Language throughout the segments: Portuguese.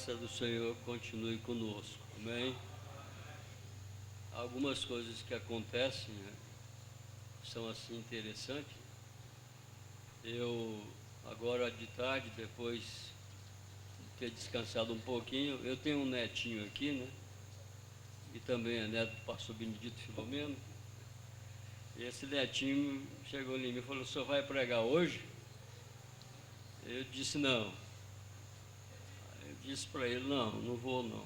graça do Senhor continue conosco, amém? Algumas coisas que acontecem, né, são assim interessantes. Eu, agora de tarde, depois de ter descansado um pouquinho, eu tenho um netinho aqui, né? E também é neto do pastor Benedito Filomeno. E esse netinho chegou em mim e falou: "O senhor vai pregar hoje?" Eu disse: "Não." Eu disse para ele: "Não, não vou não."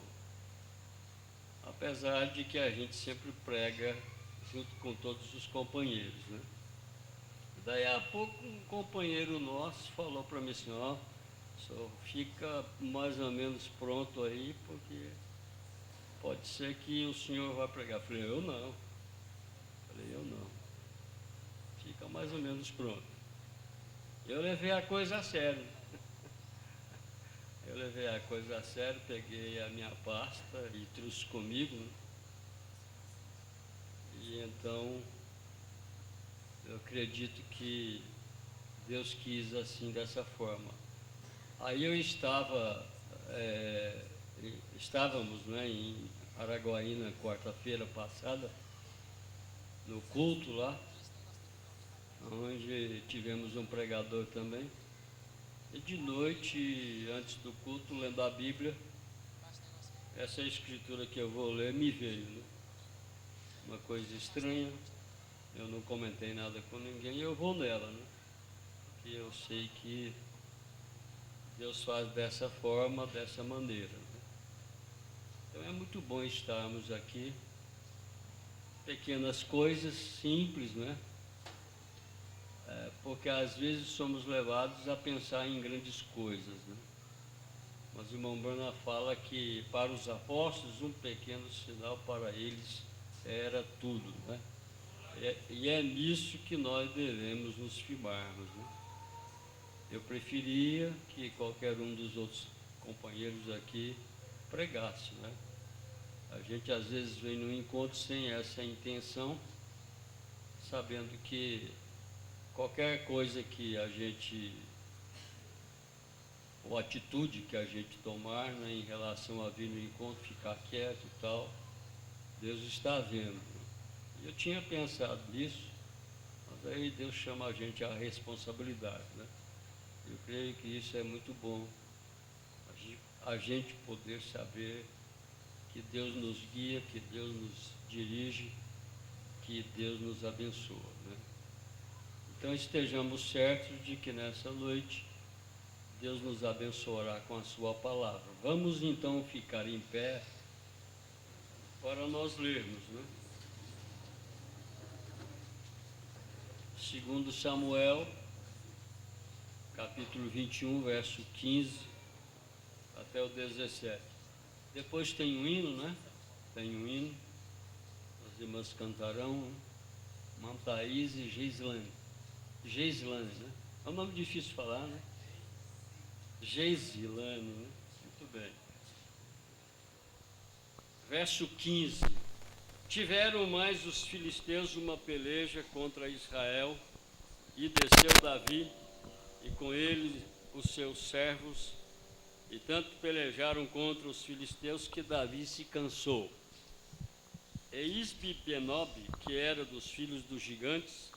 Apesar de que a gente sempre prega junto com todos os companheiros, né? Daí a pouco um companheiro nosso falou para mim assim: "Ó, só fica mais ou menos pronto aí, porque pode ser que o senhor vai pregar." Eu falei: "Eu não." Eu não. Fica mais ou menos pronto. Eu levei a coisa a sério. Eu levei a coisa a sério, peguei a minha pasta e trouxe comigo, né? E então, eu acredito que Deus quis assim, dessa forma. Aí eu estávamos, né, em Araguaína, quarta-feira passada, no culto lá, onde tivemos um pregador também. E de noite, antes do culto, lendo a Bíblia, essa escritura que eu vou ler me veio, né? Uma coisa estranha, eu não comentei nada com ninguém, eu vou nela, né? Porque eu sei que Deus faz dessa forma, dessa maneira, né? Então é muito bom estarmos aqui, pequenas coisas simples, né? Porque às vezes somos levados a pensar em grandes coisas, né? Mas o irmão Brana fala que para os apóstolos um pequeno sinal para eles era tudo, né? E é nisso que nós devemos nos firmarmos, né? Eu preferia que qualquer um dos outros companheiros aqui pregasse, né? A gente às vezes vem no encontro sem essa intenção, sabendo que qualquer coisa que a gente, ou atitude que a gente tomar, né, em relação a vir no encontro, ficar quieto e tal, Deus está vendo. Eu tinha pensado nisso, mas aí Deus chama a gente à responsabilidade, né? Eu creio que isso é muito bom, a gente poder saber que Deus nos guia, que Deus nos dirige, que Deus nos abençoa, né? Então estejamos certos de que nessa noite Deus nos abençoará com a sua palavra. Vamos então ficar em pé para nós lermos, né? Segundo Samuel, capítulo 21, verso 15 até o 17. Depois tem um hino, né? Tem um hino. As irmãs cantarão, né? Mantaís e Geislane. Geislane, né? É um nome difícil de falar, né? Geislane, né? Muito bem. Verso 15. Tiveram mais os filisteus uma peleja contra Israel, e desceu Davi, e com ele os seus servos, e tanto pelejaram contra os filisteus que Davi se cansou. E Isbi-Benob, que era dos filhos dos gigantes,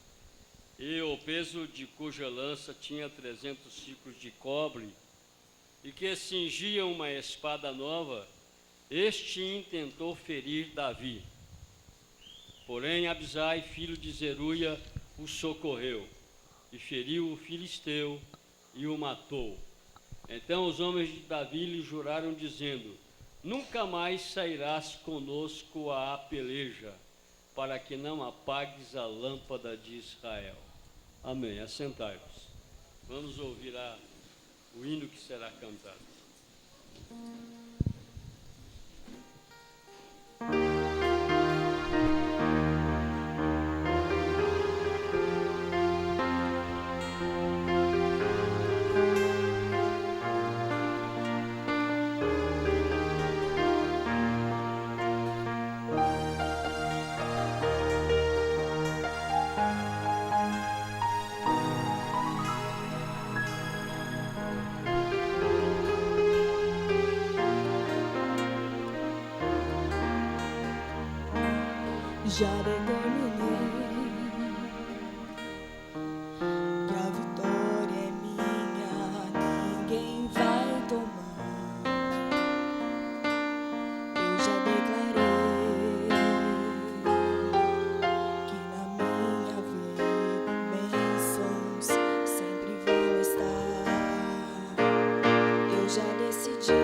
e o peso de cuja lança tinha 300 ciclos de cobre, e que cingia uma espada nova, este intentou ferir Davi. Porém Abisai, filho de Zeruia, o socorreu, e feriu o filisteu e o matou. Então os homens de Davi lhe juraram, dizendo: nunca mais sairás conosco à peleja, para que não apagues a lâmpada de Israel. Amém. Assentai-vos. Vamos ouvir o hino que será cantado. Já determinei que a vitória é minha, ninguém vai tomar. Eu já declarei que na minha vida bênçãos sempre vão estar. Eu já decidi.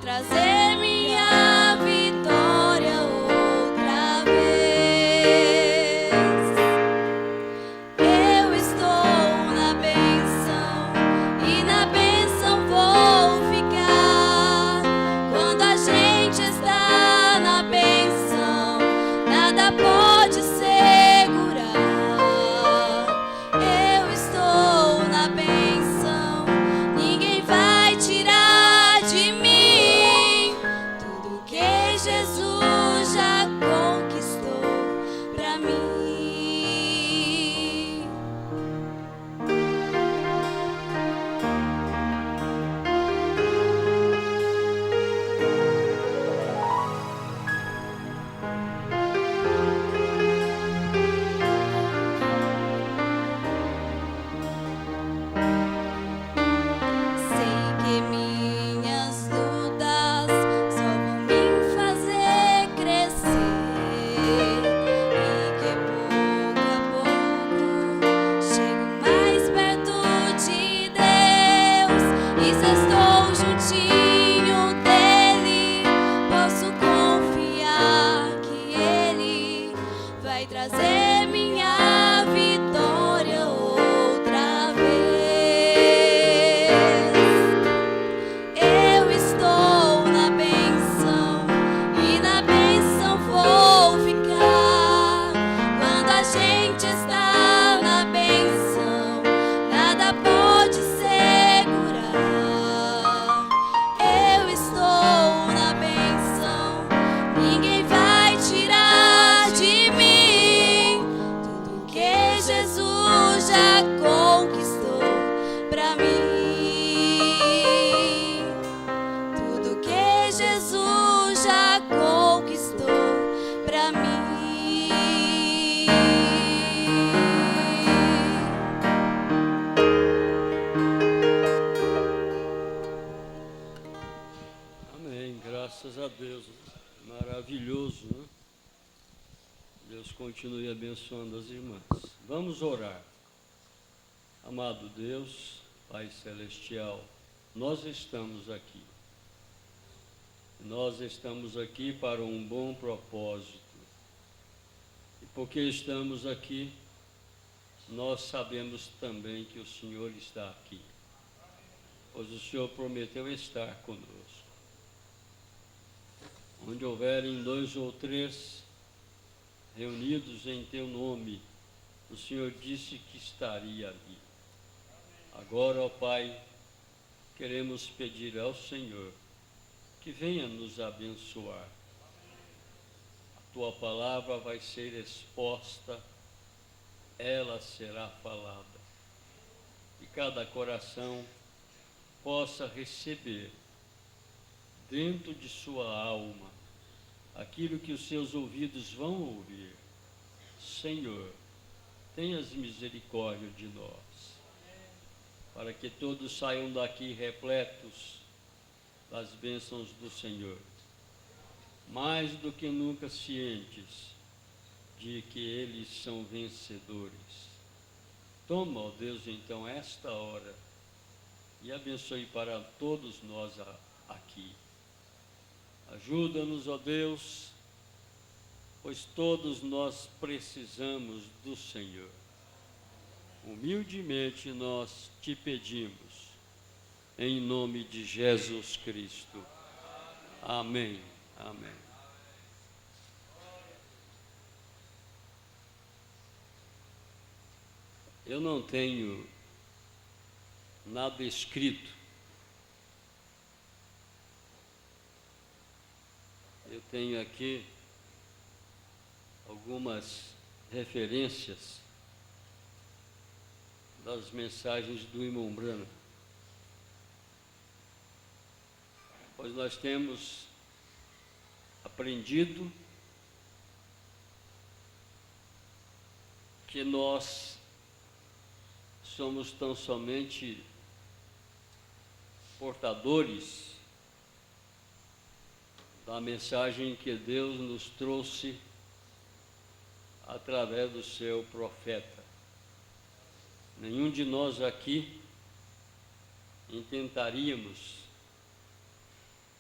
Trazer minha vitória outra vez. Eu estou na bênção e na bênção vou ficar. Quando a gente está na bênção, nada pode segurar. Eu estou na bênção, ninguém vai tirar de mim. Jesus já conquistou pra mim. Sei que minhas lutas só vão me fazer crescer e que pouco a pouco chego mais perto de Deus. E se estou juntinho dele, posso confiar que ele vai trazer minha vitória outra vez. Eu estou na bênção e na bênção vou ficar. Quando a gente está na bênção, nada pode segurar. Eu estou na bênção, ninguém vai tirar de mim. Tudo que Jesus já conquistou pra mim. Tudo que Jesus já conquistou pra mim. Amém, graças a Deus. Maravilhoso, né? Deus continue abençoando as irmãs. Vamos orar. Amado Deus, Pai Celestial, nós estamos aqui. Nós estamos aqui para um bom propósito. E porque estamos aqui, nós sabemos também que o Senhor está aqui. Pois o Senhor prometeu estar conosco. Onde houverem 2 ou 3 reunidos em teu nome, o Senhor disse que estaria ali. Agora, ó Pai, queremos pedir ao Senhor que venha nos abençoar. A tua palavra vai ser exposta, ela será falada. E cada coração possa receber dentro de sua alma aquilo que os seus ouvidos vão ouvir. Senhor, tenhas misericórdia de nós, para que todos saiam daqui repletos das bênçãos do Senhor, mais do que nunca cientes de que eles são vencedores. Toma, ó Deus, então esta hora e abençoe para todos nós aqui. Ajuda-nos, ó Deus, pois todos nós precisamos do Senhor. Humildemente nós te pedimos, em nome de Jesus Cristo. Amém. Amém. Eu não tenho nada escrito. Eu tenho aqui algumas referências das mensagens do irmão Branham, pois nós temos aprendido que nós somos tão somente portadores da mensagem que Deus nos trouxe através do seu profeta. Nenhum de nós aqui intentaríamos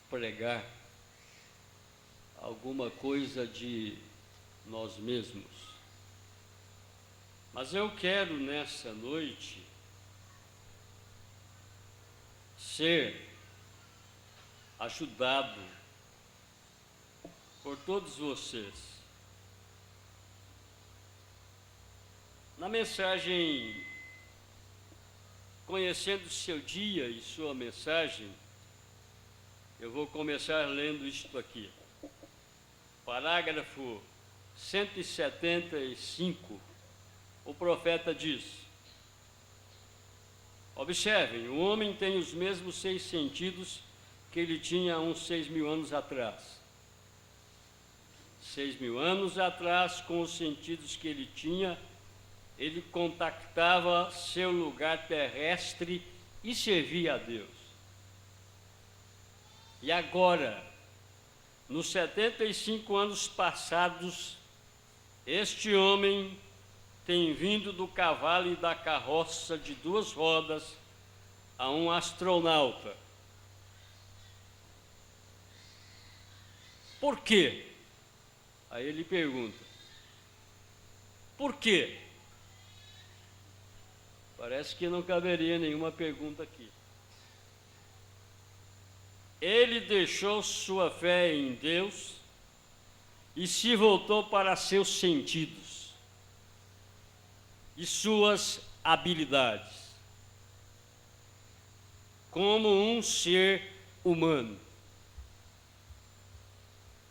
pregar alguma coisa de nós mesmos. Mas eu quero nessa noite ser ajudado por todos vocês. Na mensagem Conhecendo o Seu Dia e Sua Mensagem, eu vou começar lendo isto aqui. Parágrafo 175, o profeta diz: observem, o homem tem os mesmos 6 sentidos que ele tinha há uns 6.000 anos atrás. 6.000 anos atrás, com os sentidos que ele tinha, ele contactava seu lugar terrestre e servia a Deus. E agora, nos 75 anos passados, este homem tem vindo do cavalo e da carroça de 2 rodas a um astronauta. Por quê? Aí ele pergunta: por quê? Parece que não caberia nenhuma pergunta aqui. Ele deixou sua fé em Deus e se voltou para seus sentidos e suas habilidades, como um ser humano.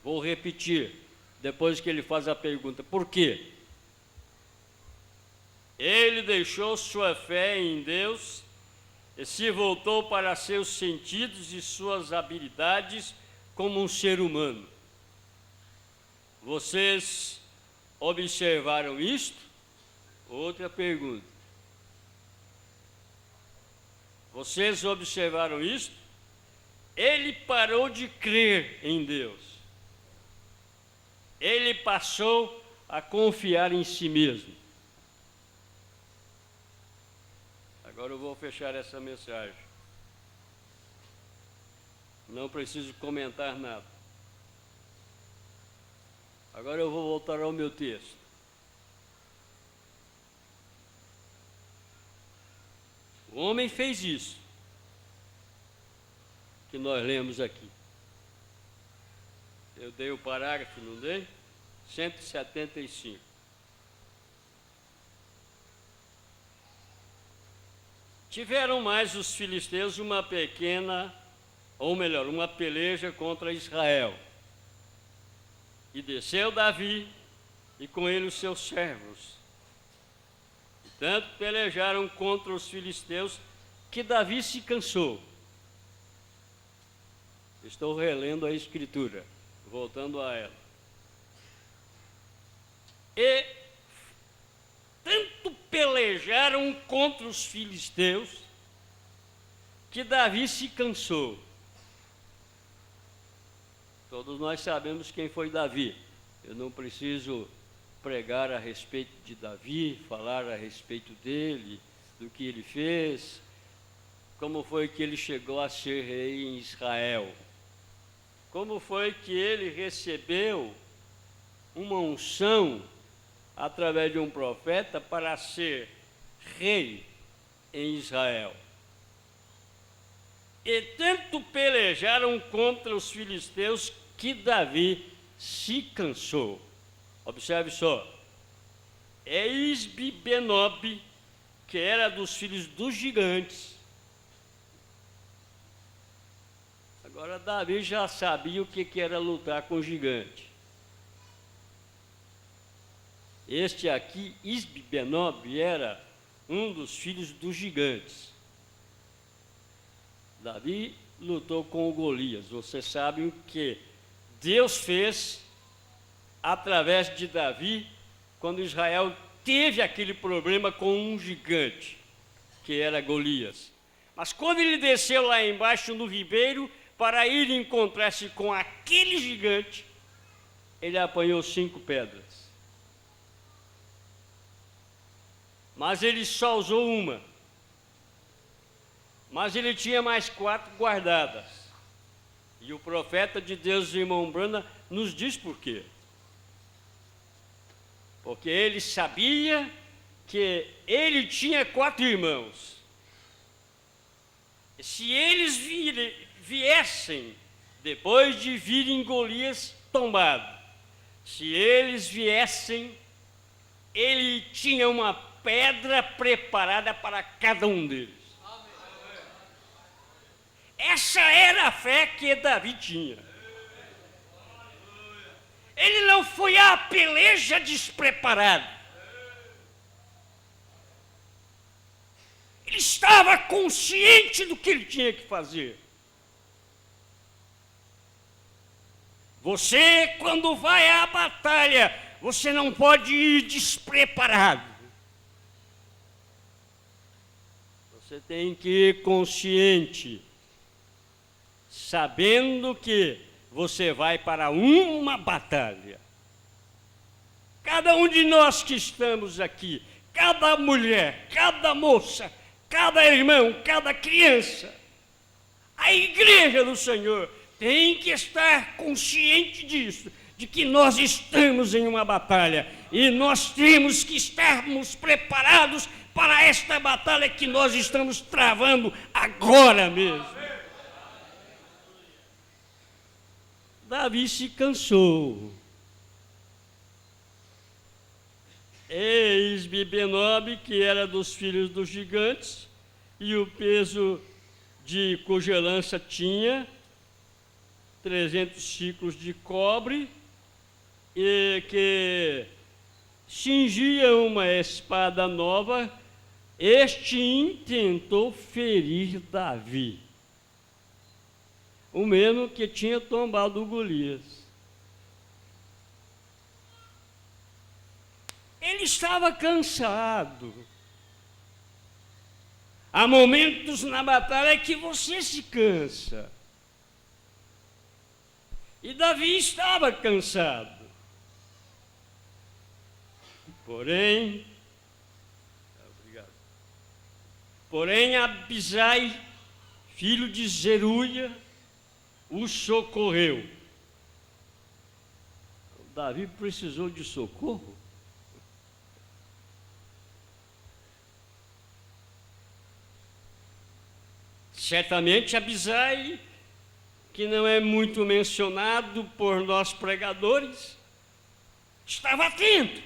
Vou repetir, depois que ele faz a pergunta: por quê? Ele deixou sua fé em Deus e se voltou para seus sentidos e suas habilidades como um ser humano. Vocês observaram isto? Outra pergunta. Vocês observaram isto? Ele parou de crer em Deus. Ele passou a confiar em si mesmo. Agora eu vou fechar essa mensagem. Não preciso comentar nada. Agora eu vou voltar ao meu texto. O homem fez isso que nós lemos aqui. Eu dei o parágrafo, não dei? 175. Tiveram mais os filisteus uma peleja contra Israel. E desceu Davi e com ele os seus servos. E tanto pelejaram contra os filisteus que Davi se cansou. Estou relendo a Escritura, voltando a ela. E tanto pelejaram contra os filisteus que Davi se cansou. Todos nós sabemos quem foi Davi. Eu não preciso pregar a respeito de Davi, falar a respeito dele, do que ele fez, como foi que ele chegou a ser rei em Israel, como foi que ele recebeu uma unção através de um profeta para ser rei em Israel. E tanto pelejaram contra os filisteus que Davi se cansou. Observe só. É Isbi-Benob, que era dos filhos dos gigantes. Agora Davi já sabia o que era lutar com gigante. Este aqui, Isbi-Benob, era um dos filhos dos gigantes. Davi lutou com o Golias. Você sabe o que Deus fez através de Davi quando Israel teve aquele problema com um gigante, que era Golias. Mas quando ele desceu lá embaixo no ribeiro para ir encontrar-se com aquele gigante, ele apanhou 5 pedras. Mas ele só usou uma. Mas ele tinha mais 4 guardadas. E o profeta de Deus, irmão Brana, nos diz por quê. Porque ele sabia que ele tinha 4 irmãos. Se eles viessem, depois de virem Golias tombado, se eles viessem, ele tinha uma pedra preparada para cada um deles. Essa era a fé que Davi tinha. Ele não foi à peleja despreparado. Ele estava consciente do que ele tinha que fazer. Você, quando vai à batalha, você não pode ir despreparado. Você tem que ir consciente, sabendo que você vai para uma batalha. Cada um de nós que estamos aqui, cada mulher, cada moça, cada irmão, cada criança, a igreja do Senhor tem que estar consciente disso, de que nós estamos em uma batalha e nós temos que estarmos preparados para esta batalha que nós estamos travando agora mesmo. Davi se cansou. Isbi-Benob, que era dos filhos dos gigantes, e o peso de cuja lança tinha 300 ciclos de cobre, e que cingia uma espada nova, este intentou ferir Davi, o mesmo que tinha tombado o Golias. Ele estava cansado. Há momentos na batalha que você se cansa. E Davi estava cansado. Porém, Abisai, filho de Zeruia, o socorreu. Davi precisou de socorro? Certamente Abisai, que não é muito mencionado por nós pregadores, estava atento,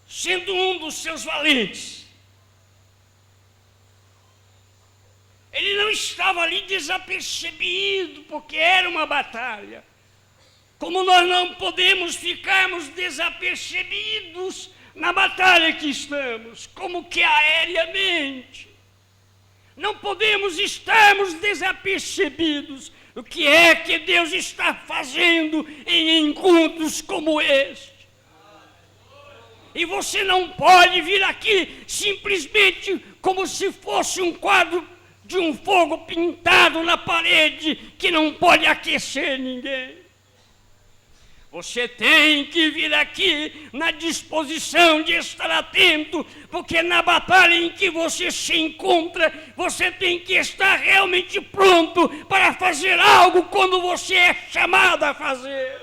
sendo um dos seus valentes. Ele não estava ali desapercebido, porque era uma batalha. Como nós não podemos ficarmos desapercebidos na batalha que estamos, como que aéreamente. Não podemos estarmos desapercebidos o que é que Deus está fazendo em encontros como este. E você não pode vir aqui simplesmente como se fosse um quadro de um fogo pintado na parede que não pode aquecer ninguém. Você tem que vir aqui na disposição de estar atento, porque na batalha em que você se encontra, você tem que estar realmente pronto para fazer algo quando você é chamado a fazer.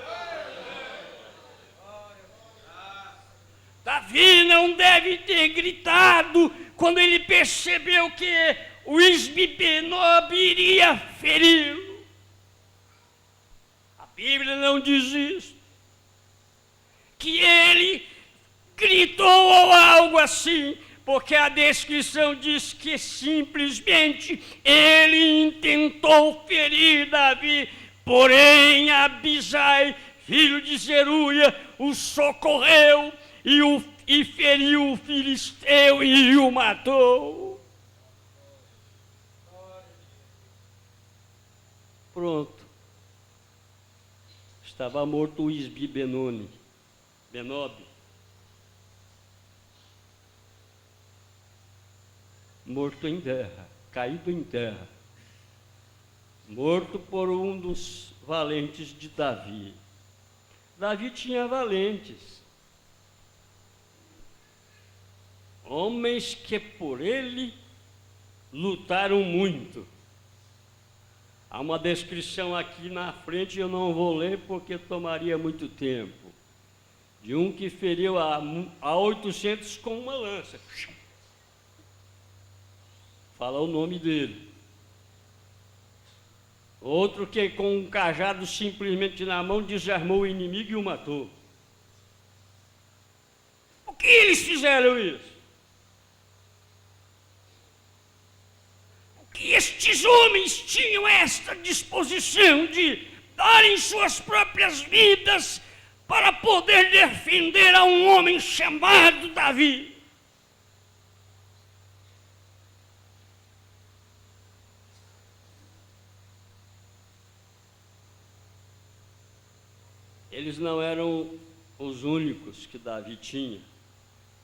Davi não deve ter gritado quando ele percebeu que o Isbi-Benob iria feri-lo. A Bíblia não diz isso. Que ele gritou ou algo assim, porque a descrição diz que simplesmente ele intentou ferir Davi, porém Abisai, filho de Zeruia, o socorreu e feriu o filisteu e o matou. Pronto. Estava morto o Isbi-Benob. Morto em terra, caído em terra. Morto por um dos valentes de Davi. Davi tinha valentes. Homens que por ele lutaram muito. Há uma descrição aqui na frente, eu não vou ler porque tomaria muito tempo. De um que feriu a 800 com uma lança. Fala o nome dele. Outro que com um cajado simplesmente na mão desarmou o inimigo e o matou. Por que eles fizeram isso? Que estes homens tinham esta disposição de darem suas próprias vidas para poder defender a um homem chamado Davi. Eles não eram os únicos que Davi tinha.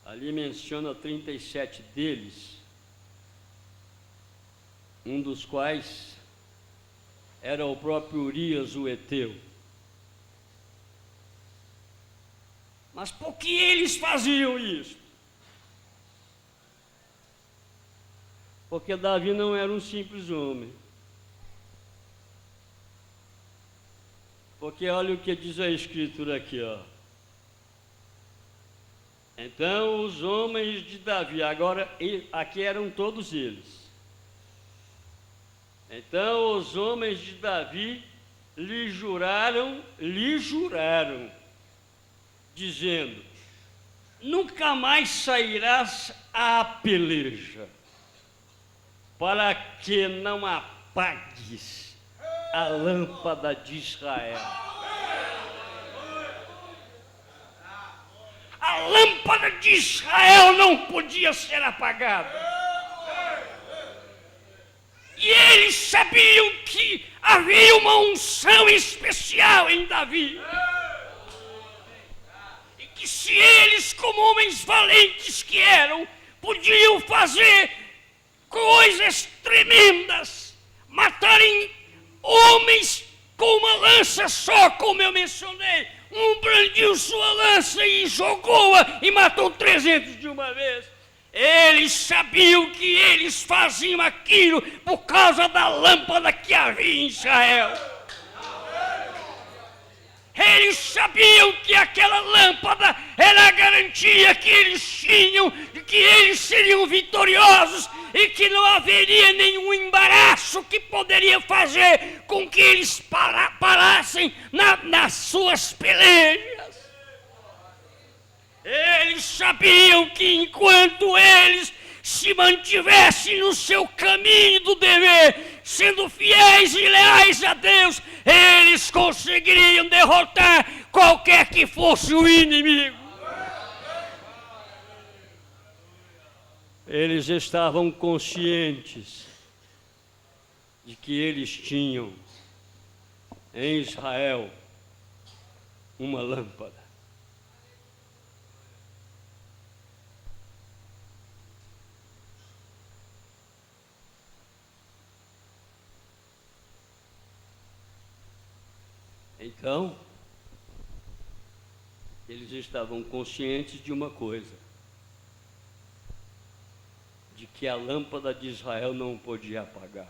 Ali menciona 37 deles, um dos quais era o próprio Urias, o Eteu. Mas por que eles faziam isso? Porque Davi não era um simples homem. Porque olha o que diz a Escritura aqui, ó. Então os homens de Davi, agora aqui eram todos eles. Então os homens de Davi lhe juraram, dizendo: nunca mais sairás à peleja, para que não apagues a lâmpada de Israel. A lâmpada de Israel não podia ser apagada. E eles sabiam que havia uma unção especial em Davi. E que se eles, como homens valentes que eram, podiam fazer coisas tremendas, matarem homens com uma lança só, como eu mencionei. Um brandiu sua lança e jogou-a e matou 300 de uma vez. Eles sabiam que eles faziam aquilo por causa da lâmpada que havia em Israel. Eles sabiam que aquela lâmpada era a garantia que eles tinham de que eles seriam vitoriosos e que não haveria nenhum embaraço que poderia fazer com que eles parassem nas suas pelejas. Eles sabiam que enquanto eles se mantivessem no seu caminho do dever, sendo fiéis e leais a Deus, eles conseguiriam derrotar qualquer que fosse o inimigo. Eles estavam conscientes de que eles tinham em Israel uma lâmpada. Então, eles estavam conscientes de uma coisa, de que a lâmpada de Israel não podia apagar.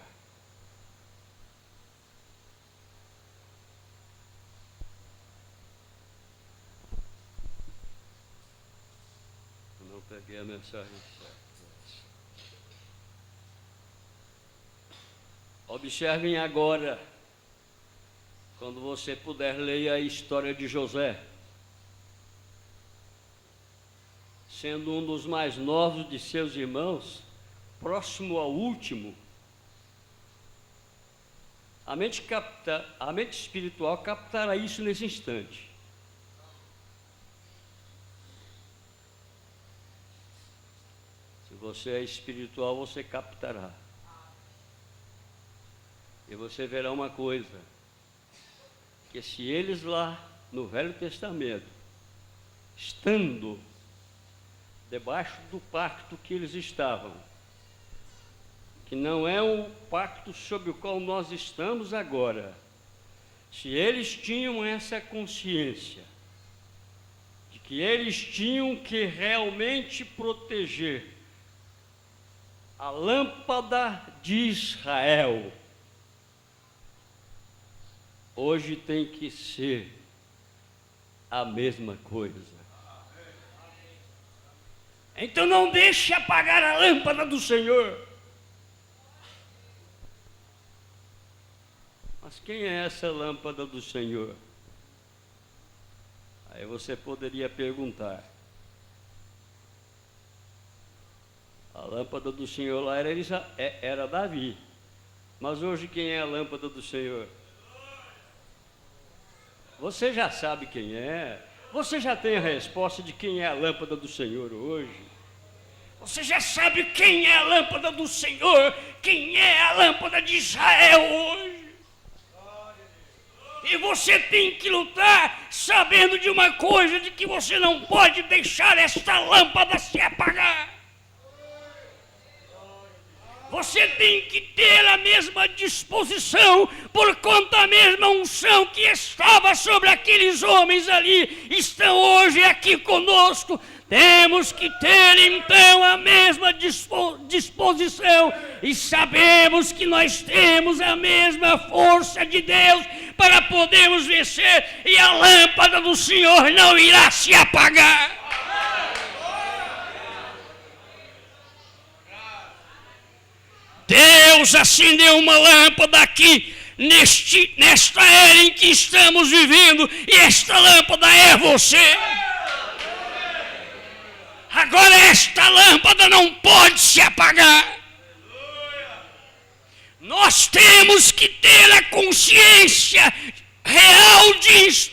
Peguei a mensagem certa. Observem agora, quando você puder, leia a história de José. Sendo um dos mais novos de seus irmãos, próximo ao último, a mente espiritual captará isso nesse instante. Se você é espiritual, você captará. E você verá uma coisa, que se eles lá no Velho Testamento, estando debaixo do pacto que eles estavam, que não é o pacto sobre o qual nós estamos agora, se eles tinham essa consciência de que eles tinham que realmente proteger a lâmpada de Israel, hoje tem que ser a mesma coisa. Então não deixe apagar a lâmpada do Senhor. Mas quem é essa lâmpada do Senhor? Aí você poderia perguntar. A lâmpada do Senhor lá era Davi. Mas hoje quem é a lâmpada do Senhor? Você já sabe quem é. Você já tem a resposta de quem é a lâmpada do Senhor hoje. Você já sabe quem é a lâmpada do Senhor, quem é a lâmpada de Israel hoje. E você tem que lutar sabendo de uma coisa, de que você não pode deixar esta lâmpada se apagar. Você tem que ter a mesma disposição, por conta da mesma unção que estava sobre aqueles homens ali, estão hoje aqui conosco. Temos que ter então a mesma disposição e sabemos que nós temos a mesma força de Deus para podermos vencer, e a lâmpada do Senhor não irá se apagar. Deus acendeu uma lâmpada aqui, nesta era em que estamos vivendo, e esta lâmpada é você. Agora esta lâmpada não pode se apagar. Nós temos que ter a consciência real disso.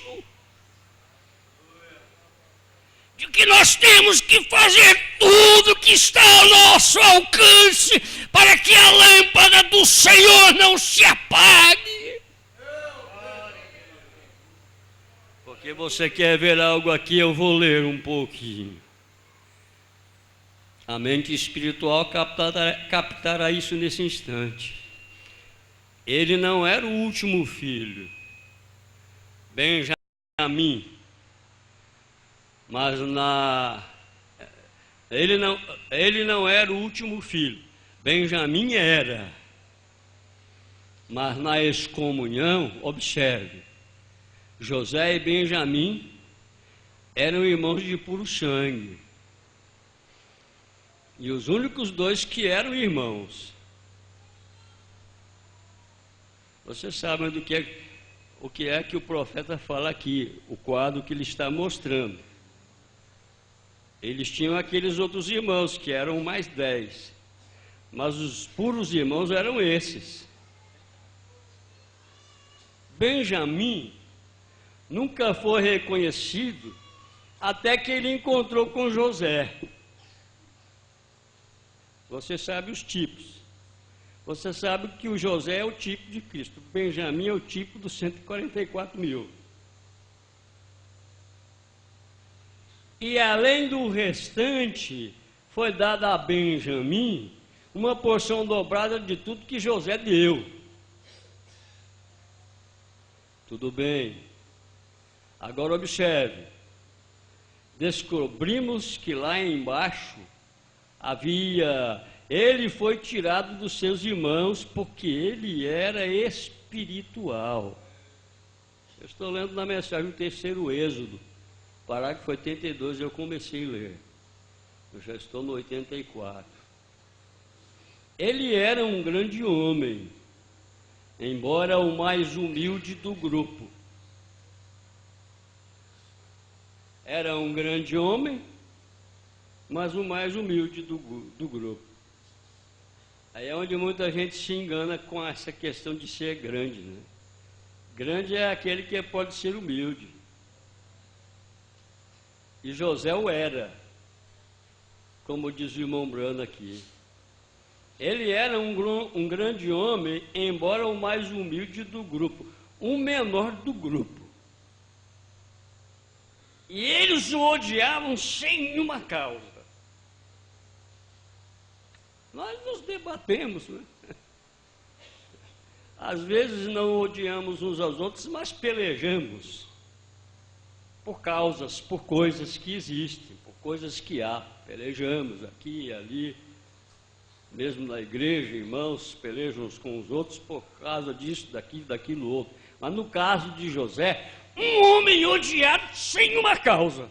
De que nós temos que fazer tudo que está ao nosso alcance para que a lâmpada do Senhor não se apague. Porque você quer ver algo aqui, eu vou ler um pouquinho. A mente espiritual captará isso nesse instante. Ele não era o último filho, Benjamim, mas ele não era o último filho, Benjamim era. Mas na excomunhão, observe, José e Benjamim eram irmãos de puro sangue. E os únicos dois que eram irmãos. Vocês sabem o que é que o profeta fala aqui, o quadro que ele está mostrando. Eles tinham aqueles outros irmãos, que eram mais 10. Mas os puros irmãos eram esses. Benjamim nunca foi reconhecido até que ele encontrou com José. Você sabe os tipos. Você sabe que o José é o tipo de Cristo. Benjamim é o tipo dos 144 mil. E além do restante, foi dada a Benjamim uma porção dobrada de tudo que José deu. Tudo bem. Agora observe. Descobrimos que lá embaixo ele foi tirado dos seus irmãos porque ele era espiritual. Eu estou lendo na mensagem do terceiro Êxodo, parágrafo 82, eu comecei a ler. Eu já estou no 84. Ele era um grande homem, embora o mais humilde do grupo. Era um grande homem, mas o mais humilde do grupo. Aí é onde muita gente se engana com essa questão de ser grande, né? Grande é aquele que pode ser humilde. E José o era, como diz o irmão Brano aqui. Ele era um grande homem, embora o mais humilde do grupo, o menor do grupo. E eles o odiavam sem nenhuma causa. Nós nos debatemos, né? Às vezes não odiamos uns aos outros, mas pelejamos por causas, por coisas que existem, por coisas que há. Pelejamos aqui e ali, mesmo na igreja, irmãos pelejam uns com os outros por causa disso, daquilo outro. Mas no caso de José, um homem odiado sem uma causa.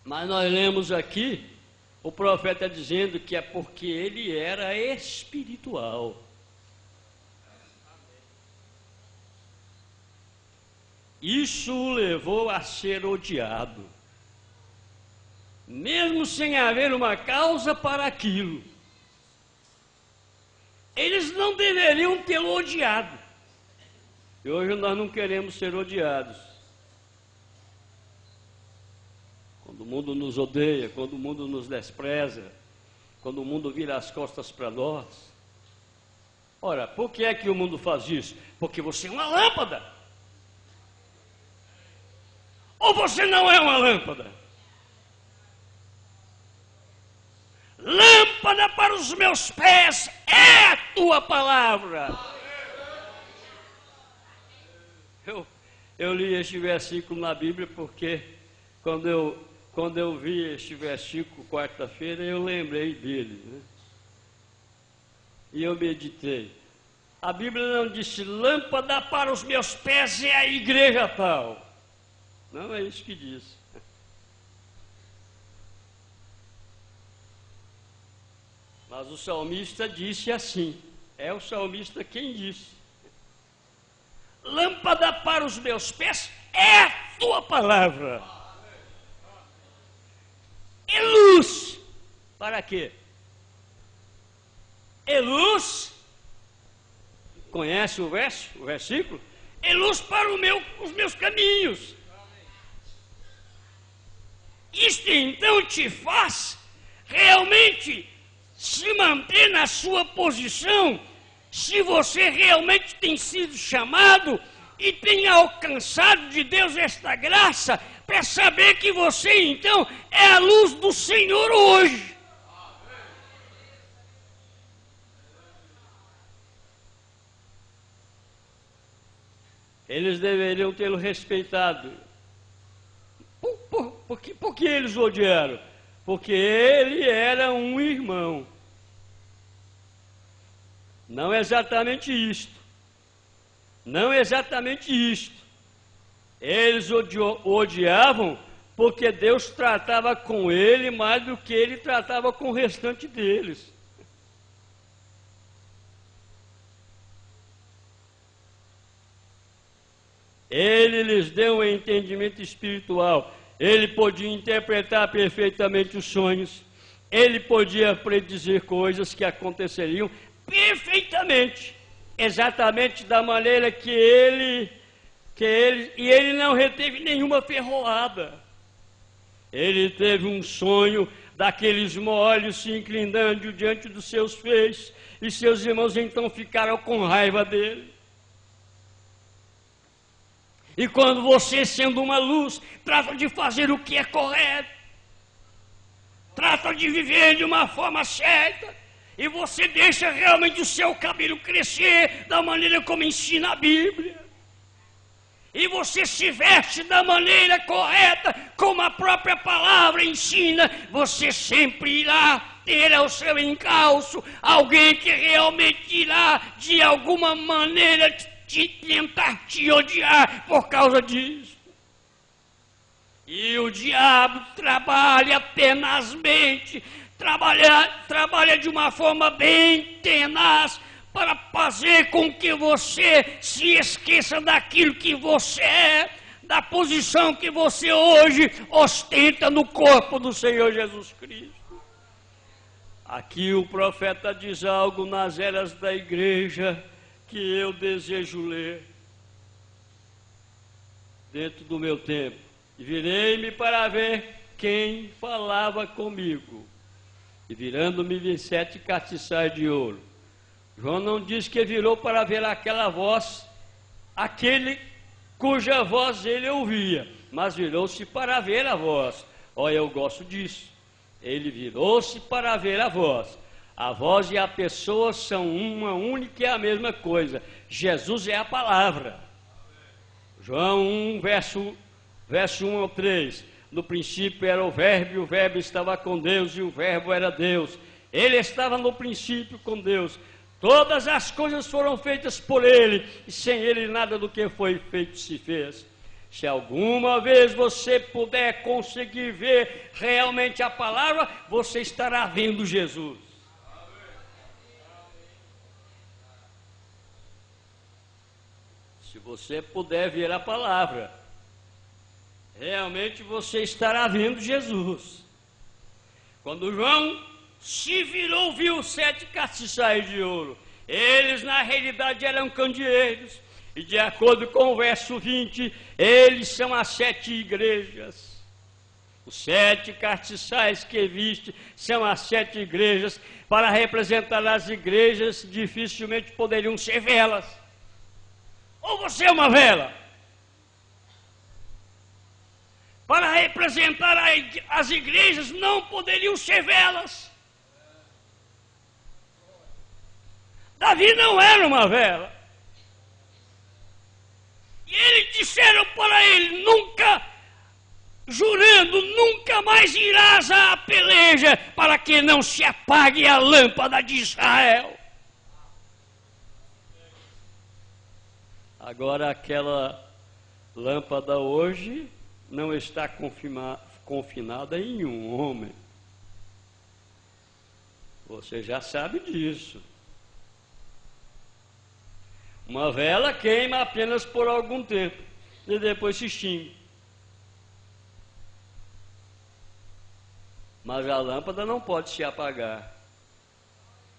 Mas nós lemos aqui, o profeta dizendo que é porque ele era espiritual. Isso o levou a ser odiado, mesmo sem haver uma causa para aquilo. Eles não deveriam tê-lo odiado. E hoje nós não queremos ser odiados. Quando o mundo nos odeia, quando o mundo nos despreza, quando o mundo vira as costas para nós. Ora, por que é que o mundo faz isso? Porque você é uma lâmpada. Ou você não é uma lâmpada? Lâmpada para os meus pés é a tua palavra. Eu li este versículo na Bíblia porque quando eu vi este versículo quarta-feira, eu lembrei dele, né? E eu meditei. A Bíblia não disse lâmpada para os meus pés é a igreja tal. Não é isso que diz. Mas o salmista disse assim. É o salmista quem disse. Lâmpada para os meus pés é a tua palavra. E luz. Para quê? E luz. Conhece o versículo? E luz para os meus caminhos. Isto então te faz realmente se manter na sua posição, se você realmente tem sido chamado e tem alcançado de Deus esta graça, para saber que você então é a luz do Senhor hoje. Eles deveriam tê-lo respeitado. Por que eles o odiaram? Porque ele era um irmão. Não exatamente isto. Não exatamente isto. Eles o odiavam porque Deus tratava com ele mais do que ele tratava com o restante deles. Ele lhes deu um entendimento espiritual. Ele podia interpretar perfeitamente os sonhos. Ele podia predizer coisas que aconteceriam perfeitamente, exatamente da maneira que ele e ele não reteve nenhuma ferroada. Ele teve um sonho daqueles molhos se inclinando diante dos seus feixes, e seus irmãos então ficaram com raiva dele. E quando você, sendo uma luz, trata de fazer o que é correto, trata de viver de uma forma certa, e você deixa realmente o seu cabelo crescer da maneira como ensina a Bíblia, e você se veste da maneira correta, como a própria palavra ensina, você sempre irá ter ao seu encalço alguém que realmente irá, de alguma maneira, tentar te odiar por causa disso. E o diabo trabalha tenazmente, trabalha de uma forma bem tenaz para fazer com que você se esqueça daquilo que você é, da posição que você hoje ostenta no corpo do Senhor Jesus Cristo. Aqui o profeta diz algo nas eras da igreja que eu desejo ler dentro do meu tempo. E virei-me para ver quem falava comigo. E virando-me vi 7 castiçais de ouro. João não diz que virou para ver aquela voz, aquele cuja voz ele ouvia, mas virou-se para ver a voz. Olha, eu gosto disso. Ele virou-se para ver a voz. A voz e a pessoa são uma única e a mesma coisa. Jesus é a palavra. João 1, verso 1 ao 3. No princípio era o Verbo, e o Verbo estava com Deus, e o Verbo era Deus. Ele estava no princípio com Deus. Todas as coisas foram feitas por Ele, e sem Ele nada do que foi feito se fez. Se alguma vez você puder conseguir ver realmente a palavra, você estará vendo Jesus. Se você puder ver a palavra, realmente você estará vendo Jesus. Quando João se virou, viu 7 castiçais de ouro. Eles na realidade eram candeeiros. E de acordo com o verso 20, eles são as 7 igrejas. Os 7 castiçais que viste são as 7 igrejas. Para representar as igrejas, dificilmente poderiam ser velas. Ou você é uma vela? Para representar as igrejas, não poderiam ser velas. Davi não era uma vela. E eles disseram para ele, jurando, nunca mais irás à peleja, para que não se apague a lâmpada de Israel. Agora aquela lâmpada hoje não está confinada em um homem. Você já sabe disso. Uma vela queima apenas por algum tempo e depois se extingue. Mas a lâmpada não pode se apagar.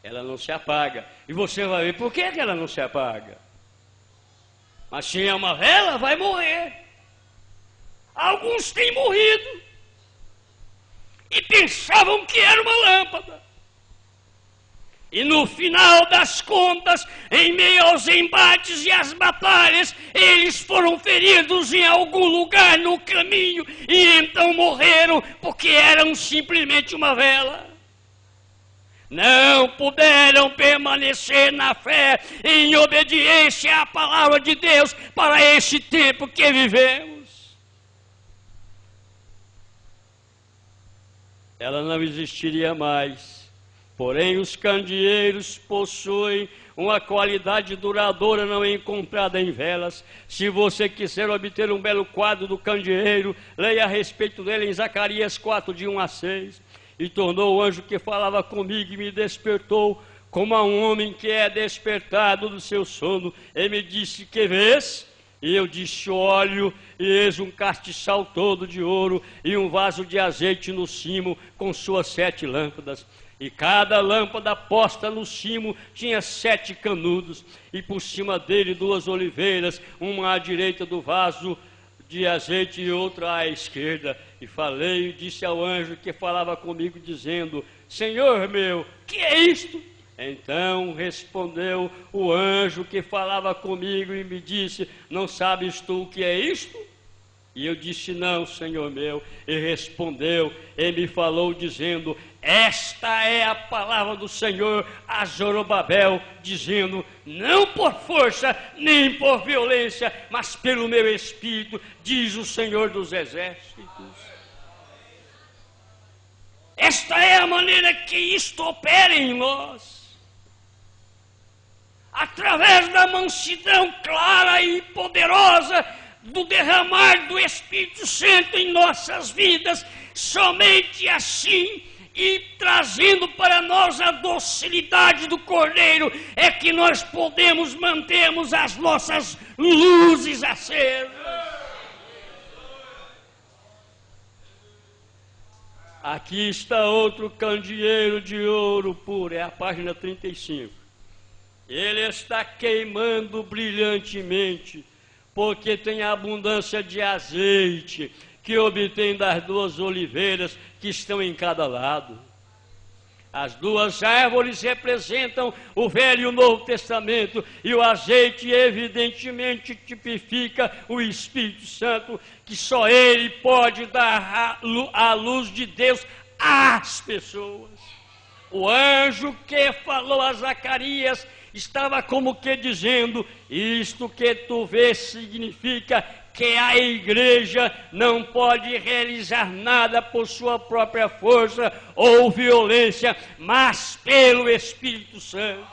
Ela não se apaga. E você vai ver por que ela não se apaga. Mas se é uma vela, vai morrer. Alguns têm morrido e pensavam que era uma lâmpada. E no final das contas, em meio aos embates e às batalhas, eles foram feridos em algum lugar no caminho e então morreram porque eram simplesmente uma vela. Não puderam permanecer na fé, em obediência à palavra de Deus para esse tempo que vivemos. Ela não existiria mais. Porém, os candeeiros possuem uma qualidade duradoura não encontrada em velas. Se você quiser obter um belo quadro do candeeiro, leia a respeito dele em Zacarias 4, de 1 a 6. E tornou o anjo que falava comigo e me despertou, como a um homem que é despertado do seu sono. Ele me disse, que vês? E eu disse, olho, e eis um castiçal todo de ouro e um vaso de azeite no cimo com suas 7 lâmpadas. E cada lâmpada posta no cimo tinha 7 canudos, e por cima dele 2 oliveiras, uma à direita do vaso de azeite e outra à esquerda. E falei e disse ao anjo que falava comigo, dizendo, Senhor meu, que é isto? Então respondeu o anjo que falava comigo e me disse, não sabes tu o que é isto? E eu disse, não, Senhor meu. E respondeu, e me falou dizendo, esta é a palavra do Senhor a Zorobabel, dizendo, não por força, nem por violência, mas pelo meu Espírito, diz o Senhor dos Exércitos. Esta é a maneira que isto opera em nós. Através da mansidão clara e poderosa do derramar do Espírito Santo em nossas vidas. Somente assim, e trazendo para nós a docilidade do Cordeiro, é que nós podemos mantermos as nossas luzes acesas. Aqui está outro candeeiro de ouro puro, é a página 35. Ele está queimando brilhantemente, porque tem abundância de azeite que obtém das duas oliveiras que estão em cada lado. As duas árvores representam o Velho e o Novo Testamento, e o azeite evidentemente tipifica o Espírito Santo, que só Ele pode dar a luz de Deus às pessoas. O anjo que falou a Zacarias estava como que dizendo: isto que tu vês significa que a igreja não pode realizar nada por sua própria força ou violência, mas pelo Espírito Santo.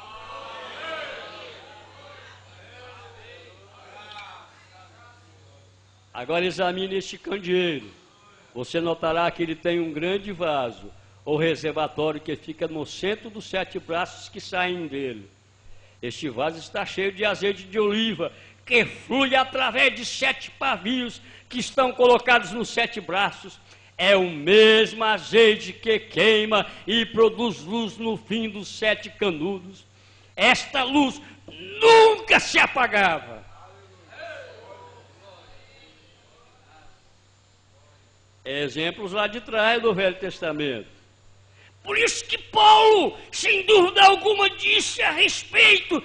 Agora examine este candeeiro. Você notará que ele tem um grande vaso, ou reservatório, que fica no centro dos 7 braços que saem dele. Este vaso está cheio de azeite de oliva, que flui através de 7 pavios que estão colocados nos 7 braços. É o mesmo azeite que queima e produz luz no fim dos 7 canudos. Esta luz nunca se apagava. Exemplos lá de trás do Velho Testamento. Por isso que Paulo, sem dúvida alguma, disse a respeito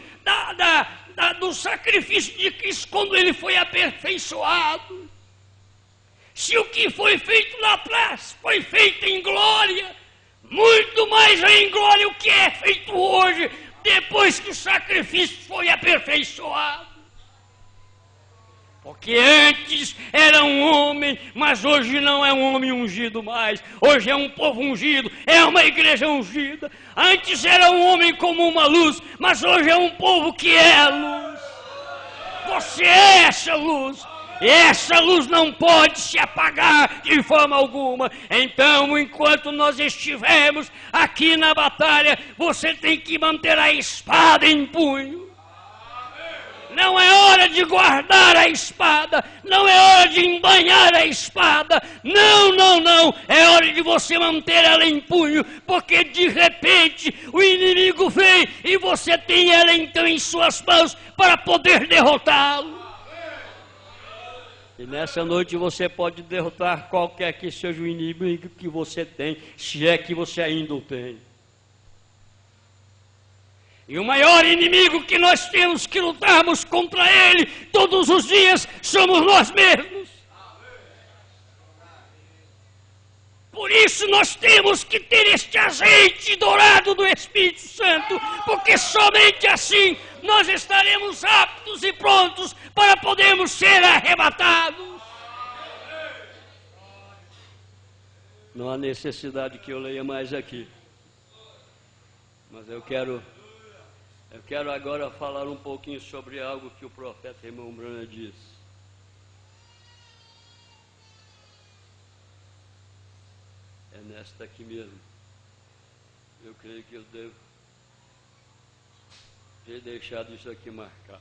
do sacrifício de Cristo quando ele foi aperfeiçoado. Se o que foi feito lá atrás foi feito em glória, muito mais em glória o que é feito hoje, depois que o sacrifício foi aperfeiçoado. Porque antes era um homem, mas hoje não é um homem ungido mais. Hoje é um povo ungido, é uma igreja ungida. Antes era um homem como uma luz, mas hoje é um povo que é a luz. Você é essa luz. E essa luz não pode se apagar de forma alguma. Então, enquanto nós estivermos aqui na batalha, você tem que manter a espada em punho. Não é hora de guardar a espada, não é hora de embanhar a espada, não, é hora de você manter ela em punho, porque de repente o inimigo vem e você tem ela então em suas mãos para poder derrotá-lo. E nessa noite você pode derrotar qualquer que seja o inimigo que você tem, se é que você ainda o tem. E o maior inimigo que nós temos que lutarmos contra ele todos os dias somos nós mesmos. Por isso nós temos que ter este azeite dourado do Espírito Santo, porque somente assim nós estaremos aptos e prontos para podermos ser arrebatados. Não há necessidade que eu leia mais aqui, mas eu quero agora falar um pouquinho sobre algo que o profeta irmão Branham disse. É nesta aqui mesmo. Eu creio que eu devo ter deixado isso aqui marcado.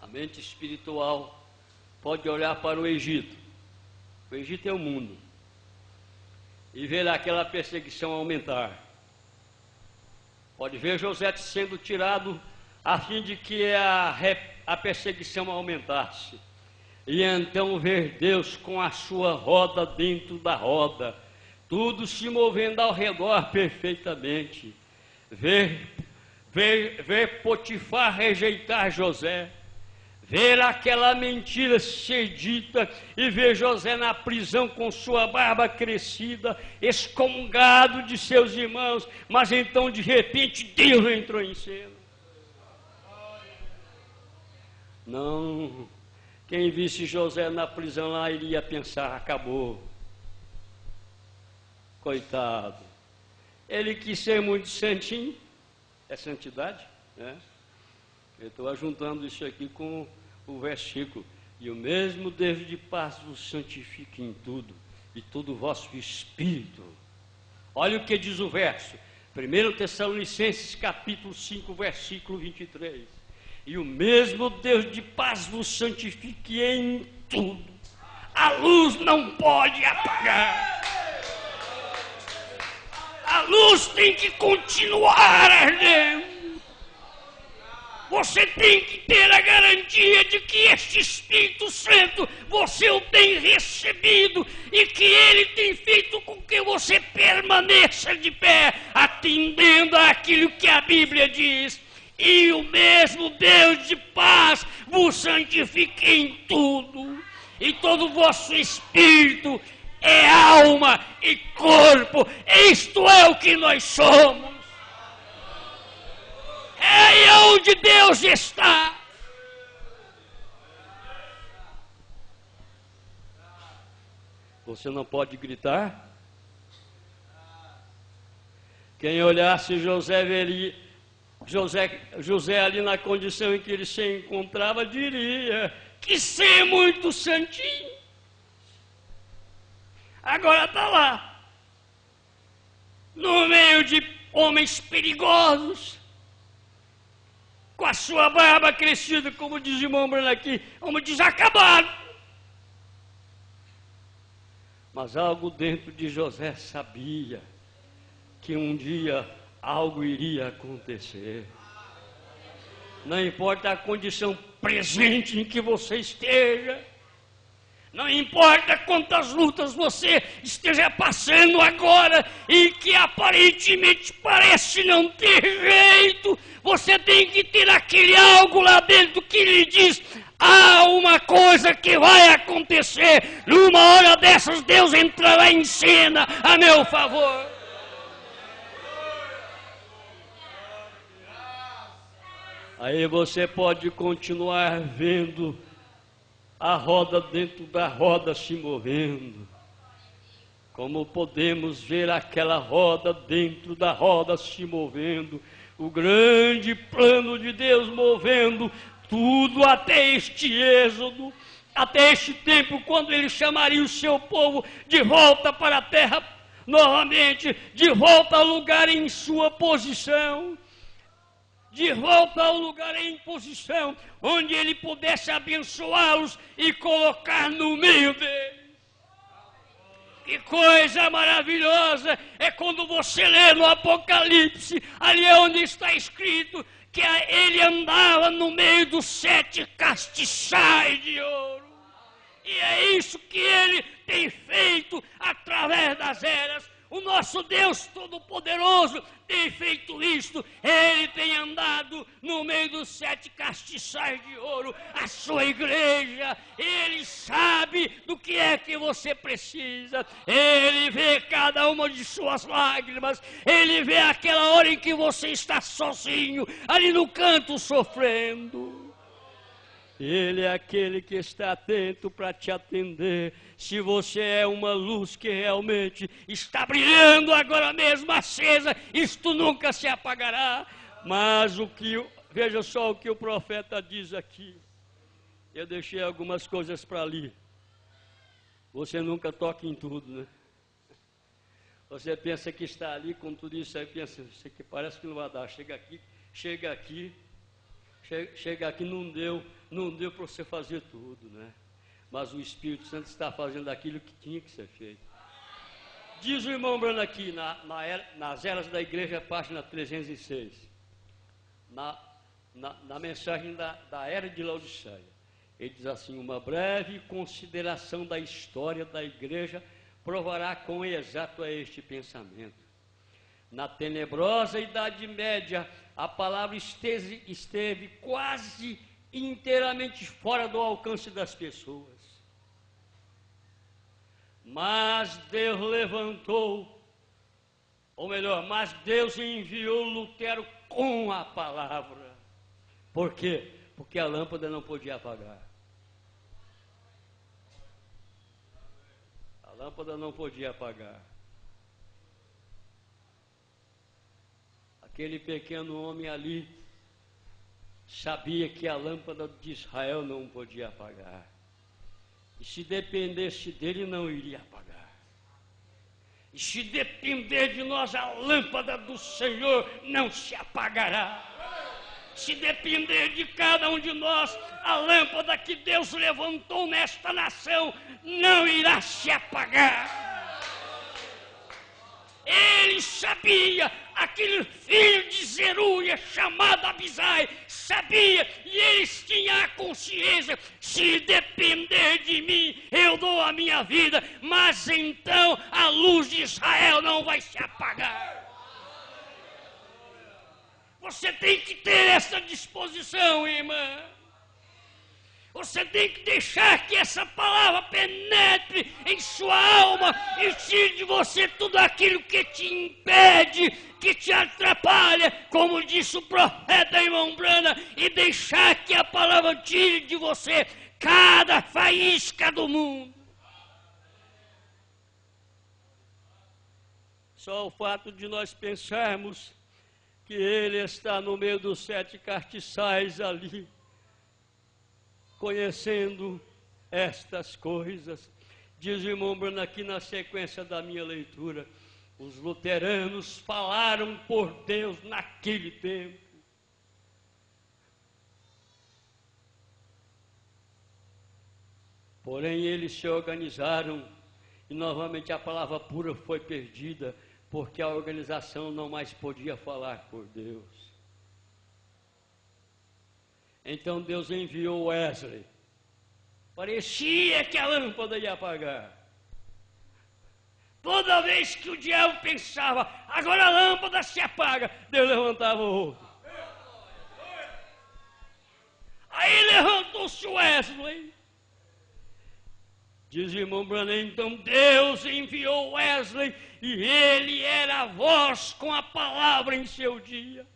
A mente espiritual pode olhar para o Egito. O Egito é o mundo. E ver aquela perseguição aumentar. Pode ver José sendo tirado a fim de que a perseguição aumentasse. E então ver Deus com a sua roda dentro da roda, tudo se movendo ao redor perfeitamente. Ver Potifar rejeitar José, ver aquela mentira ser dita e ver José na prisão com sua barba crescida, excomungado de seus irmãos, mas então de repente Deus entrou em cena. Não, quem visse José na prisão lá iria pensar: acabou, coitado, ele quis ser muito santinho, é santidade, né? Eu estou ajuntando isso aqui com o versículo. E o mesmo Deus de paz vos santifique em tudo, e todo o vosso espírito. Olha o que diz o verso. 1 Tessalonicenses capítulo 5, versículo 23. E o mesmo Deus de paz vos santifique em tudo. A luz não pode apagar. A luz tem que continuar ardendo. Você tem que ter a garantia de que este Espírito Santo você o tem recebido e que ele tem feito com que você permaneça de pé, atendendo àquilo que a Bíblia diz. E o mesmo Deus de paz vos santifique em tudo, e todo o vosso espírito é alma e corpo. Isto é o que nós somos. É aí onde Deus está. Você não pode gritar. Quem olhasse José veria José ali na condição em que ele se encontrava, diria que ser muito santinho. Agora está lá, no meio de homens perigosos, com a sua barba crescida, como diz o irmão Bruno aqui, como desacabado. Mas algo dentro de José sabia que um dia algo iria acontecer. Não importa a condição presente em que você esteja, não importa quantas lutas você esteja passando agora e que aparentemente parece não ter jeito, você tem que ter aquele algo lá dentro que lhe diz: há uma coisa que vai acontecer, numa hora dessas Deus entrará em cena a meu favor. Aí você pode continuar vendo a roda dentro da roda se movendo, como podemos ver aquela roda dentro da roda se movendo, o grande plano de Deus movendo tudo até este êxodo, até este tempo, quando ele chamaria o seu povo de volta para a terra, novamente, de volta ao lugar em sua posição, de volta ao lugar em posição, onde ele pudesse abençoá-los e colocar no meio deles. Que coisa maravilhosa é quando você lê no Apocalipse, ali é onde está escrito que ele andava no meio dos 7 castiçais de ouro. E é isso que ele tem feito através das eras. O nosso Deus Todo-Poderoso tem feito isto. Ele tem andado no meio dos 7 castiçais de ouro. A sua igreja, ele sabe do que é que você precisa. Ele vê cada uma de suas lágrimas. Ele vê aquela hora em que você está sozinho, ali no canto sofrendo. Ele é aquele que está atento para te atender. Se você é uma luz que realmente está brilhando agora mesmo, acesa, isto nunca se apagará. Mas veja só o que o profeta diz aqui. Eu deixei algumas coisas para ali. Você nunca toca em tudo, né? Você pensa que está ali com tudo isso, aí pensa, isso aqui parece que não vai dar. Chega aqui, não deu para você fazer tudo, né? Mas o Espírito Santo está fazendo aquilo que tinha que ser feito. Diz o irmão Bruno aqui, nas Eras da Igreja, página 306, na mensagem da Era de Laodiceia, ele diz assim: uma breve consideração da história da Igreja provará quão exato é este pensamento. Na tenebrosa Idade Média, a palavra esteve quase inteiramente fora do alcance das pessoas. Mas Deus Deus enviou Lutero com a palavra. Por quê? Porque a lâmpada não podia apagar. A lâmpada não podia apagar. Aquele pequeno homem ali sabia que a lâmpada de Israel não podia apagar. E se dependesse dele, não iria apagar. E se depender de nós, a lâmpada do Senhor não se apagará. Se depender de cada um de nós, a lâmpada que Deus levantou nesta nação não irá se apagar. Ele sabia, aquele filho de Zeruia chamado Abisai, sabia, e eles tinham a consciência: se depender de mim, eu dou a minha vida, mas então a luz de Israel não vai se apagar. Você tem que ter essa disposição, irmã. Você tem que deixar que essa palavra penetre em sua alma e tire de você tudo aquilo que te impede, que te atrapalha, como disse o profeta irmão Brana, e deixar que a palavra tire de você cada faísca do mundo. Só o fato de nós pensarmos que ele está no meio dos 7 castiçais ali, conhecendo estas coisas. Diz o irmão Bruno aqui na sequência da minha leitura: os luteranos falaram por Deus naquele tempo. Porém, eles se organizaram e novamente a palavra pura foi perdida, porque a organização não mais podia falar por Deus. Então Deus enviou Wesley. Parecia que a lâmpada ia apagar. Toda vez que o diabo pensava, agora a lâmpada se apaga, Deus levantava outro. Aí levantou-se Wesley. Diz o irmão Branham, então Deus enviou Wesley e ele era a voz com a palavra em seu dia.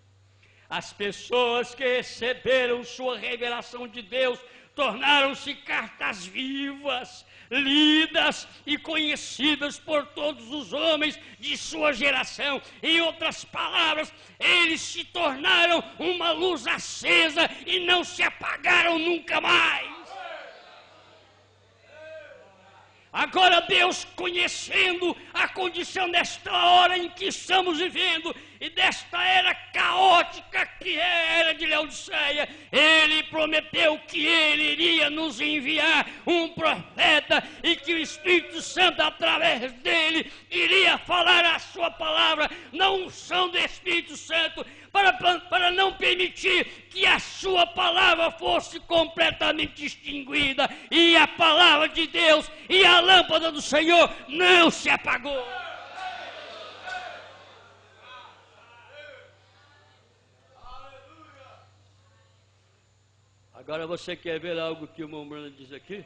As pessoas que receberam sua revelação de Deus tornaram-se cartas vivas, lidas e conhecidas por todos os homens de sua geração. Em outras palavras, eles se tornaram uma luz acesa e não se apagaram nunca mais. Agora Deus, conhecendo a condição desta hora em que estamos vivendo e desta era caótica que é a era de Laodiceia, Ele prometeu que Ele iria nos enviar um profeta e que o Espírito Santo, através dele, iria falar a sua palavra na unção do Espírito Santo, para não permitir que a sua palavra fosse completamente extinguida, e a palavra de Deus e a lâmpada do Senhor não se apagou. Agora você quer ver algo que o irmão Bruno diz aqui?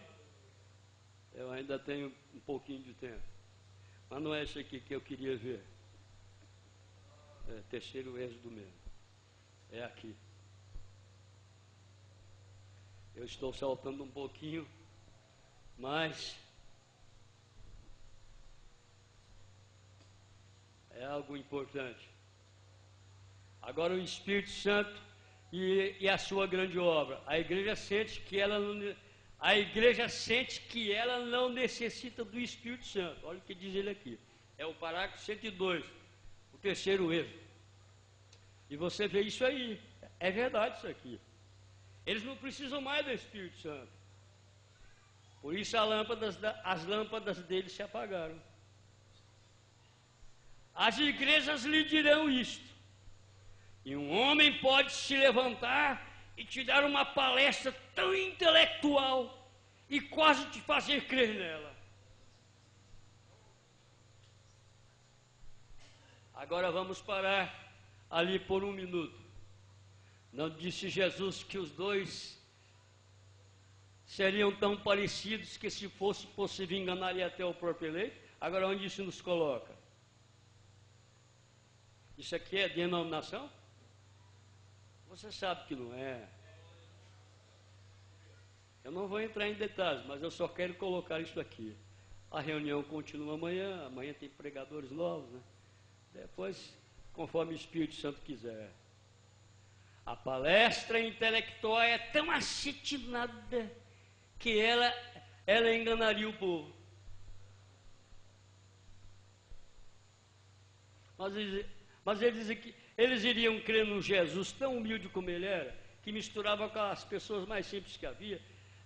Eu ainda tenho um pouquinho de tempo, mas não é isso aqui que eu queria ver. É terceiro êxodo mesmo. É aqui. Eu estou saltando um pouquinho, mas é algo importante. Agora o Espírito Santo e a sua grande obra. A igreja sente que ela não necessita do Espírito Santo. Olha o que diz ele aqui. É o parágrafo 102, o terceiro êxodo. E você vê isso aí. É verdade isso aqui. Eles não precisam mais do Espírito Santo. Por isso as lâmpadas deles se apagaram. As igrejas lhe dirão isto. E um homem pode se levantar e te dar uma palestra tão intelectual e quase te fazer crer nela. Agora vamos parar ali por um minuto. Não disse Jesus que os dois seriam tão parecidos que, se fosse possível, enganaria até o próprio eleito? Agora onde isso nos coloca? Isso aqui é denominação? Você sabe que não é. Eu não vou entrar em detalhes, mas eu só quero colocar isso aqui. A reunião continua amanhã tem pregadores novos, né? Depois, conforme o Espírito Santo quiser. A palestra intelectual é tão acetinada que ela enganaria o povo. Mas eles dizem que eles iriam crer num Jesus tão humilde como ele era, que misturava com as pessoas mais simples que havia,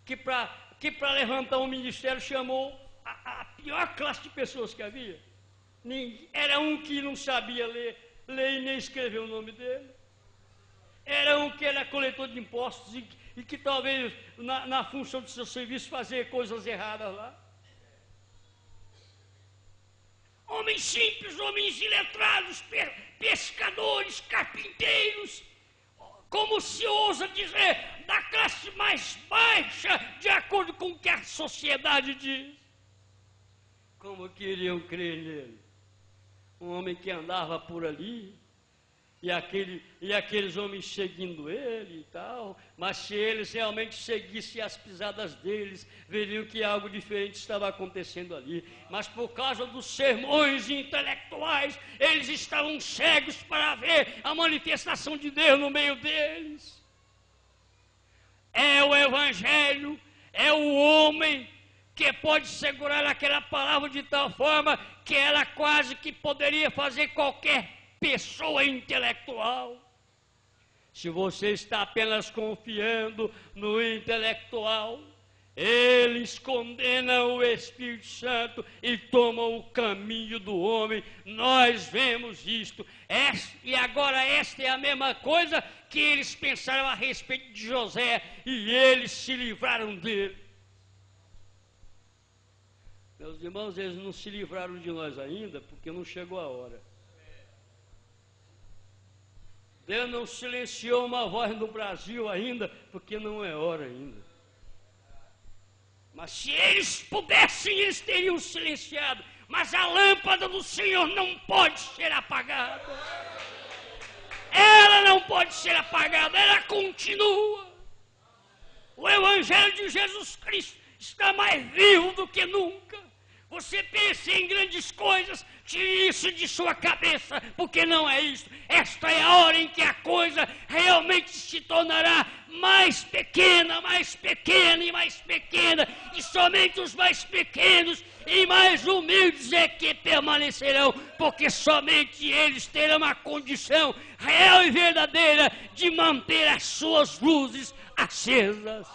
que para levantar um ministério chamou a pior classe de pessoas que havia. Era um que não sabia ler e nem escrever o nome dele. Era um que era coletor de impostos e que talvez na função do seu serviço fazia coisas erradas lá. Homens simples, homens iletrados, pescadores, carpinteiros, como se ousa dizer, da classe mais baixa, de acordo com o que a sociedade diz. Como queriam crer nele? Um homem que andava por ali, e aqueles homens seguindo ele e tal, mas se eles realmente seguissem as pisadas deles, veriam que algo diferente estava acontecendo ali. Mas por causa dos sermões intelectuais, eles estavam cegos para ver a manifestação de Deus no meio deles. É o Evangelho, é o homem que pode segurar aquela palavra de tal forma que ela quase que poderia fazer qualquer pessoa intelectual. Se você está apenas confiando no intelectual, eles condenam o Espírito Santo e tomam o caminho do homem. Nós vemos isto. E agora esta é a mesma coisa que eles pensaram a respeito de José, e eles se livraram dele. Meus irmãos, eles não se livraram de nós ainda, porque não chegou a hora. Deus não silenciou uma voz no Brasil ainda, porque não é hora ainda. Mas se eles pudessem, eles teriam silenciado. Mas a lâmpada do Senhor não pode ser apagada. Ela não pode ser apagada, ela continua. O Evangelho de Jesus Cristo está mais vivo do que nunca. Você pensa em grandes coisas, tire isso de sua cabeça, porque não é isso. Esta é a hora em que a coisa realmente se tornará mais pequena, e mais pequena, e somente os mais pequenos e mais humildes é que permanecerão, porque somente eles terão a condição real e verdadeira de manter as suas luzes acesas.